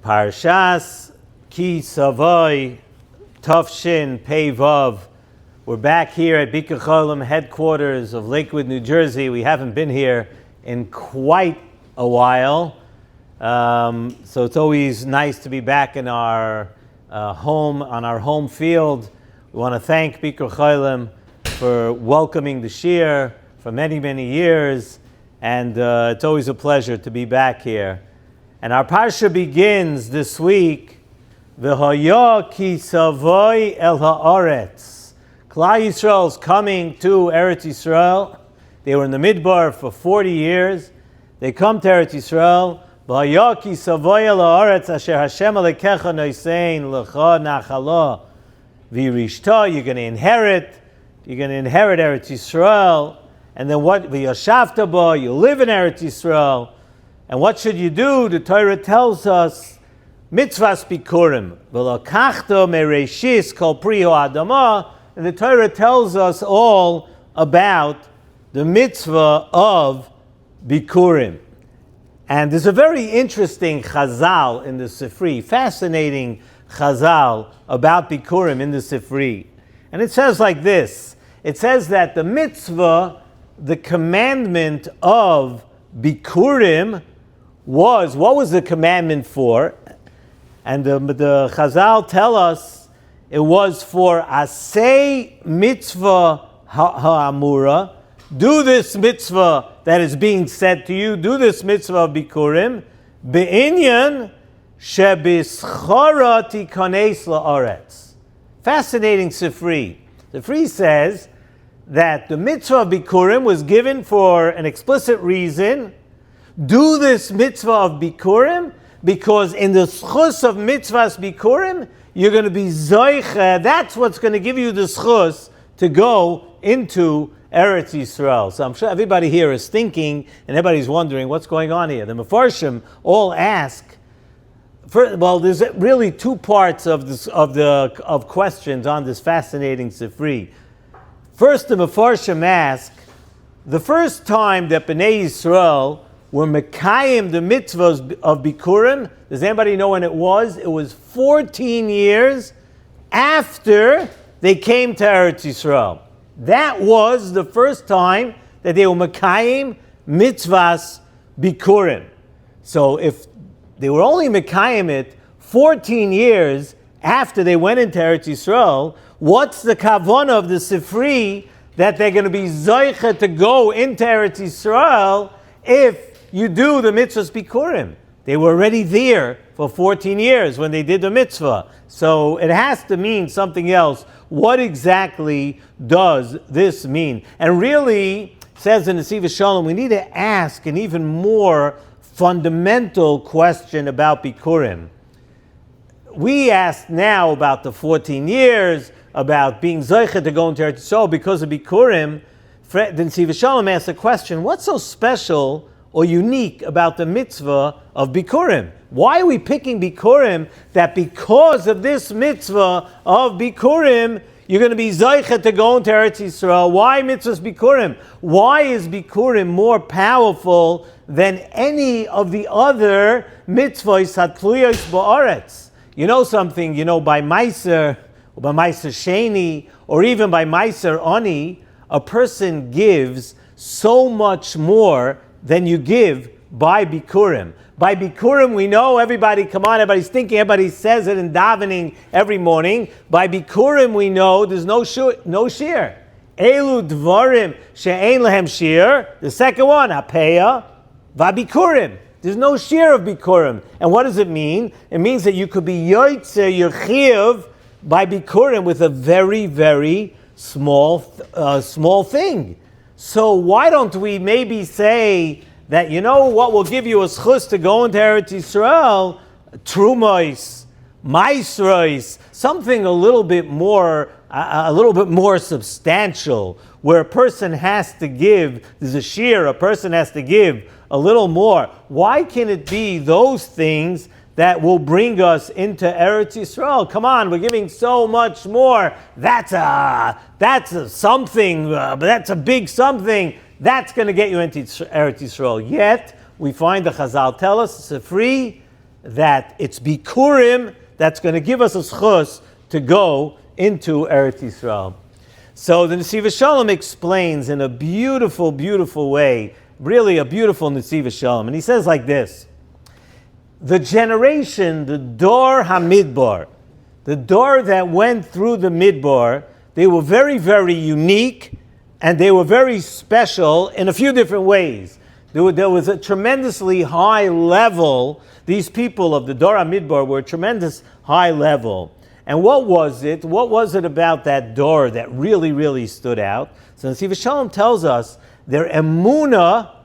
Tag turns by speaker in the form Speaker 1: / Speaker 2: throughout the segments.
Speaker 1: Parshas Ki Savo Tafshin Pei Vav. We're back here at Bikur Cholim headquarters of Lakewood, New Jersey. We haven't been here in quite a while, so it's always nice to be back in our home, on our home field. We want to thank Bikur Cholim for welcoming the Shir for many, many years, and it's always a pleasure to be back here. And our parsha begins this week, V'haya ki savoi el haaretz. Klal Yisrael's coming to Eretz Yisrael. They were in the Midbar for 40 years. They come to Eretz Yisrael. V'haya ki savoi el haaretz asher Hashem alekecha noisein lecha nachala v'yirishta. You're going to inherit Eretz Yisrael. And then what? V'yashavta ba. You live in Eretz Yisrael. And what should you do? The Torah tells us, mitzvahs bikurim, v'lakachta mereshis kol pri ha'adama, and the Torah tells us all about the mitzvah of bikurim. And there's a very interesting chazal in the Sifri, fascinating chazal about bikurim in the Sifri. And it says like this, it says that the mitzvah, the commandment of bikurim, what was the commandment for? And the Chazal tell us it was for asay mitzvah ha'amura. Do this mitzvah that is being said to you. Do this mitzvah of bikurim. Be'inyan shebischara tikanes la'aretz. Fascinating Sifri. Sifri says that the mitzvah of bikurim was given for an explicit reason. Do this mitzvah of bikurim, because in the schus of mitzvahs bikurim, you're going to be zoiche. That's what's going to give you the schus to go into Eretz Yisrael. So I'm sure everybody here is thinking, and everybody's wondering what's going on here. The Mefarshim all ask. There's really two parts of questions on this fascinating Sifri. First, the Mefarshim ask, the first time that Bnei Yisrael were mekayim the mitzvahs of bikurim. Does anybody know when it was? It was 14 years after they came to Eretz Yisrael. That was the first time that they were mekayim mitzvahs bikurim. So if they were only mekayim it 14 years after they went into Eretz Yisrael, what's the kavanah of the Sifri that they're going to be zoiche to go into Eretz Yisrael if you do the mitzvahs bikurim? They were already there for 14 years when they did the mitzvah. So it has to mean something else. What exactly does this mean? And really, says in Nesivos Shalom, we need to ask an even more fundamental question about bikurim. We asked now about the 14 years, about being zoiche to go into Eretz Yisrael because of bikurim. The Nesivos Shalom asked the question, what's so special or unique about the mitzvah of bikurim? Why are we picking bikurim? That because of this mitzvah of bikurim, you're going to be zoiche to go into Eretz Yisrael. Why mitzvahs bikurim? Why is bikurim more powerful than any of the other mitzvahs hatluyos ba'aretz? You know something? By Meiser, or by Meiser Sheni, or even by Meiser Ani, a person gives so much more than you give by bikurim. By bikurim, we know everybody's thinking, everybody says it in davening every morning. By bikurim, we know there's no shir. Elu dvarim she'ein lehem shir. The second one, hapeya v'bikurim. There's no shir of bikurim. And what does it mean? It means that you could be yoytze your chiyuv by bikurim with a very, very small thing. So why don't we maybe say that, what will give you a schus to go into Eretz Yisrael? Trumos, maisros, something a little bit more substantial, where a person has to give, there's a shear, a person has to give a little more. Why can it be those things that will bring us into Eretz Yisrael? Come on, we're giving so much more. That's a something, that's a big something. That's going to get you into Eretz Yisrael. Yet, we find the Chazal tell us, Sifri, that it's Bikurim that's going to give us a schus to go into Eretz Yisrael. So the Nesivos Shalom explains in a beautiful, beautiful way, really a beautiful Nesivos Shalom. And he says like this: the generation, the Dor HaMidbar, the door that went through the Midbar, they were very, very unique, and they were very special in a few different ways. There was a tremendously high level. These people of the Dor HaMidbar were a tremendous high level. And what was it? What was it about that door that really, really stood out? So Nesivos Shalom tells us their emunah,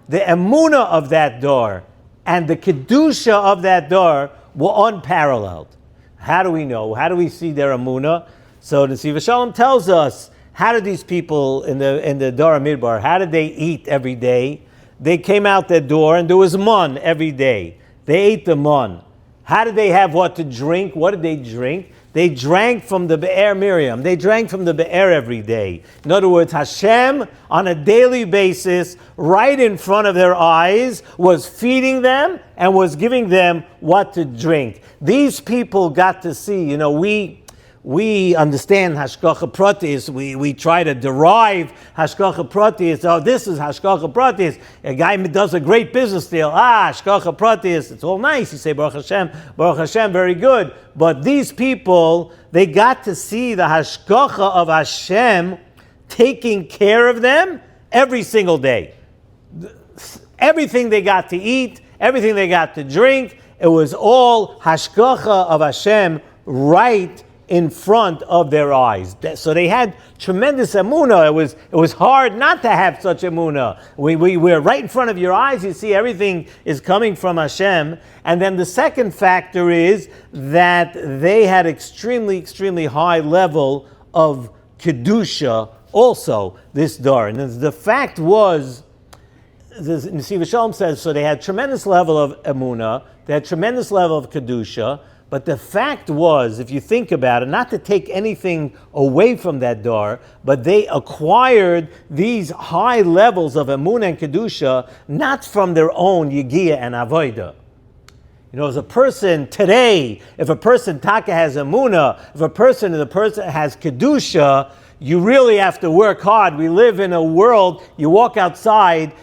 Speaker 1: the emunah of that door and the kedusha of that door were unparalleled. How do we know? How do we see their emunah? So Nesivos Shalom tells us, how did these people in the Dor HaMidbar, how did they eat every day? They came out their door and there was mun every day. They ate the mun. How did they have what to drink? What did they drink? They drank from the Be'er Miriam. They drank from the Be'er every day. In other words, Hashem, on a daily basis, right in front of their eyes, was feeding them and was giving them what to drink. These people got to see, we understand Hashgacha Pratis. We try to derive Hashgacha Pratis. Oh, this is Hashgacha Pratis. A guy does a great business deal. Hashgacha Pratis. It's all nice. You say Baruch Hashem, very good. But these people, they got to see the Hashgacha of Hashem taking care of them every single day. Everything they got to eat, everything they got to drink, it was all Hashgacha of Hashem right in front of their eyes. So they had tremendous emunah. It was hard not to have such emunah. We're right in front of your eyes. You see everything is coming from Hashem. And then the second factor is that they had extremely, extremely high level of kedusha also, this dar. And the fact was, Nesivos Shalom says, so they had tremendous level of emunah, they had tremendous level of kedusha. But the fact was, if you think about it, not to take anything away from that door, but they acquired these high levels of emunah and kedusha not from their own yigia and avodah. As a person today, if a person taka has emunah, if a person has kedusha, you really have to work hard. We live in a world, you walk outside,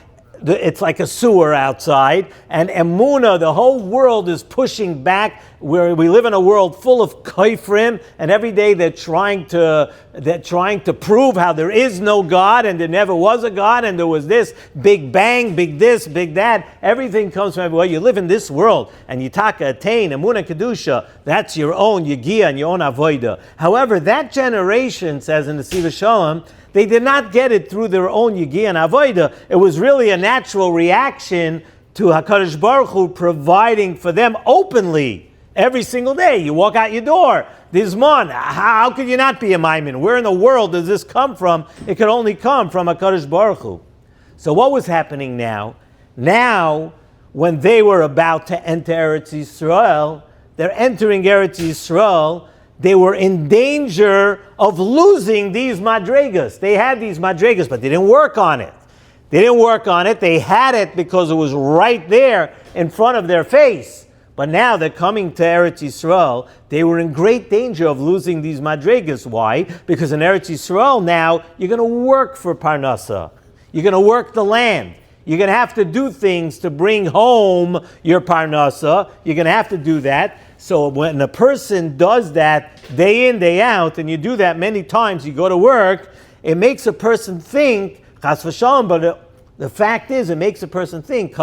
Speaker 1: it's like a sewer outside, and emunah, the whole world is pushing back. Where we live in a world full of kaifrim, and every day they're trying to prove how there is no God, and there never was a God, and there was this big bang, big this, big that. Everything comes from everywhere. You live in this world, and you taka attain emunah kedusha. That's your own yigia and your own avodah. However, that generation, says in the Nesivos Shalom, they did not get it through their own yigia and avodah. It was really a natural reaction to HaKadosh Baruch Hu providing for them openly every single day. You walk out your door, there's man. How could you not be a maimin? Where in the world does this come from? It could only come from HaKadosh Baruch Hu. So what was happening now? Now, when they were about to enter Eretz Yisrael, they're entering Eretz Yisrael, they were in danger of losing these madregas. They had these madregas, but they didn't work on it. They didn't work on it. They had it because it was right there in front of their face. But now they're coming to Eretz Yisrael. They were in great danger of losing these madregas. Why? Because in Eretz Yisrael now, you're going to work for Parnasa. You're going to work the land. You're going to have to do things to bring home your Parnasa. You're going to have to do that. So when a person does that day in, day out, and you do that many times, you go to work, it makes a person think, chas v'shalom, but the fact is, it makes a person think,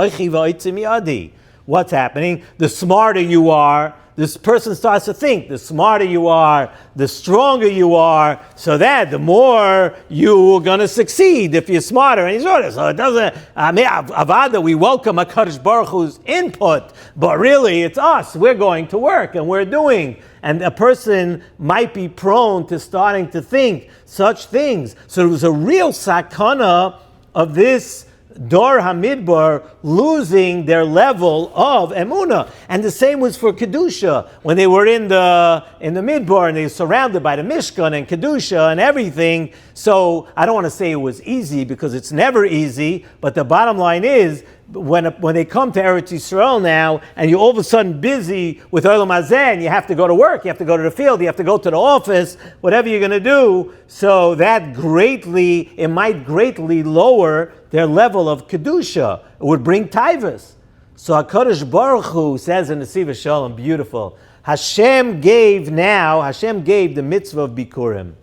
Speaker 1: what's happening? The smarter you are, this person starts to think, the smarter you are, the stronger you are, so that the more you're going to succeed if you're smarter. And he's right. So it doesn't, Avada, we welcome HaKadosh Baruch Hu's input, but really it's us. We're going to work and we're doing. And a person might be prone to starting to think such things. So it was a real sakana of this Dor Hamidbar losing their level of Emunah. And the same was for Kedusha. When they were in the Midbar and they were surrounded by the Mishkan and Kedusha and everything. So I don't want to say it was easy because it's never easy, but the bottom line is, when they come to Eretz Yisrael now, and you're all of a sudden busy with Olam Hazeh, and you have to go to work, you have to go to the field, you have to go to the office, whatever you're going to do, so that it might greatly lower their level of Kedusha. It would bring Taivas. So HaKadosh Baruch Hu says in Nesivos Shalom, beautiful, Hashem gave the mitzvah of Bikurim.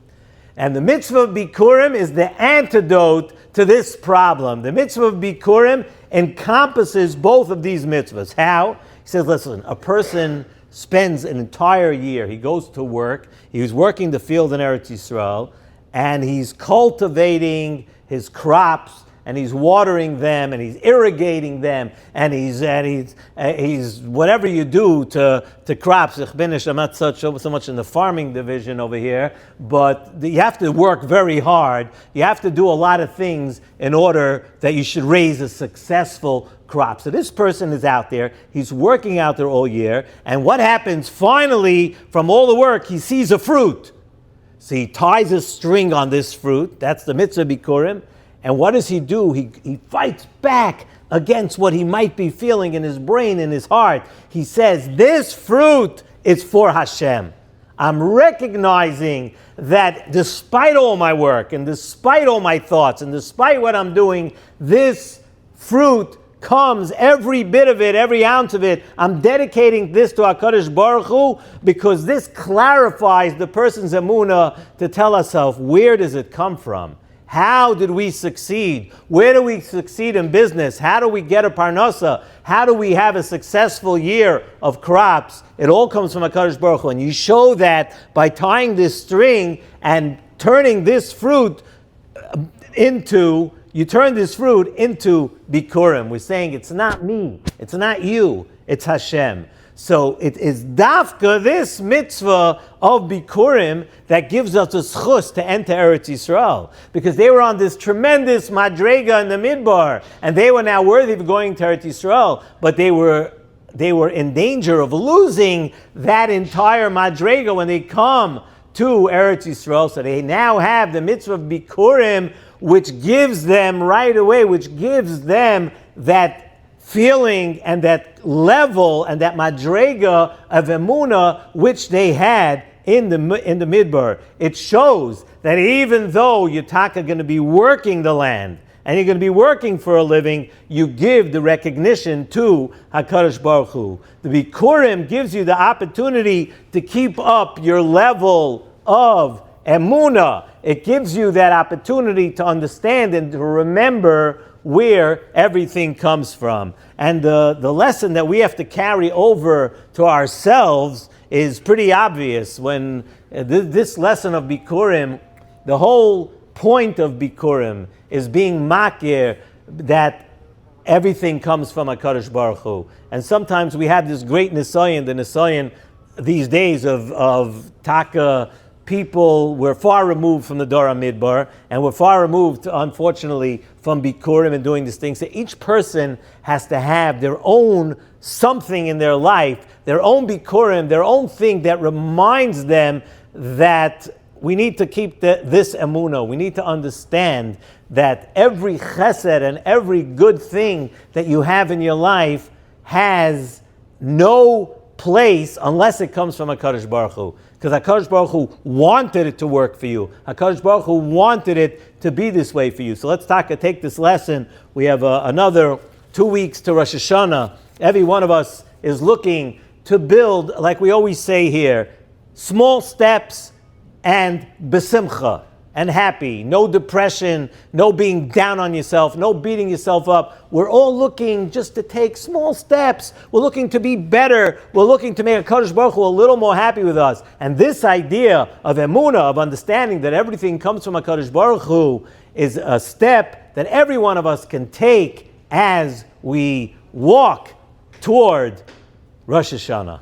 Speaker 1: And the mitzvah of Bikurim is the antidote to this problem. The mitzvah of Bikurim encompasses both of these mitzvahs. How? He says, listen, a person spends an entire year, he goes to work, he's working the field in Eretz Yisrael, and he's cultivating his crops, and he's watering them, and he's irrigating them, and he's whatever you do to crops. I'm not so much in the farming division over here, but you have to work very hard. You have to do a lot of things in order that you should raise a successful crop. So this person is out there, he's working out there all year, and what happens finally from all the work, he sees a fruit. So he ties a string on this fruit, that's the mitzvah Bikurim. And what does he do? He fights back against what he might be feeling in his brain, in his heart. He says, this fruit is for Hashem. I'm recognizing that despite all my work and despite all my thoughts and despite what I'm doing, this fruit comes, every bit of it, every ounce of it. I'm dedicating this to HaKadosh Baruch Hu because this clarifies the person's emunah to tell ourselves, where does it come from? How did we succeed? Where do we succeed in business? How do we get a parnasa? How do we have a successful year of crops? It all comes from HaKadosh Baruch Hu. And you show that by tying this string and turning this fruit into Bikurim. We're saying it's not me, it's not you, it's Hashem. So it is dafka, this mitzvah of Bikurim, that gives us a schus to enter Eretz Yisrael. Because they were on this tremendous madrega in the Midbar, and they were now worthy of going to Eretz Yisrael, but they were in danger of losing that entire madrega when they come to Eretz Yisrael. So they now have the mitzvah of Bikurim, which gives them that feeling and that level and that madrega of emunah which they had in the midbar. It shows that even though you're going to be working the land and you're going to be working for a living, you give the recognition to HaKadosh Baruch Hu. The Bikurim gives you the opportunity to keep up your level of emunah. It gives you that opportunity to understand and to remember where everything comes from. And the lesson that we have to carry over to ourselves is pretty obvious. When this lesson of Bikurim, the whole point of Bikurim is being makir that everything comes from HaKadosh Baruch Hu. And sometimes we have this great nisayon, the nisayon these days of taka. People were far removed from the Dora Midbar, and we're far removed, unfortunately, from Bikurim and doing these things. So each person has to have their own something in their life, their own Bikurim, their own thing that reminds them that we need to keep this emunah. We need to understand that every chesed and every good thing that you have in your life has no place unless it comes from HaKadosh Baruch Hu. Because HaKadosh Baruch Hu wanted it to work for you. HaKadosh Baruch Hu wanted it to be this way for you. So let's take this lesson. We have another 2 weeks to Rosh Hashanah. Every one of us is looking to build, like we always say here, small steps and besimcha, and happy. No depression, no being down on yourself, no beating yourself up. We're all looking just to take small steps. We're looking to be better. We're looking to make HaKadosh Baruch Hu a little more happy with us. And this idea of emunah, of understanding that everything comes from HaKadosh Baruch Hu, is a step that every one of us can take as we walk toward Rosh Hashanah.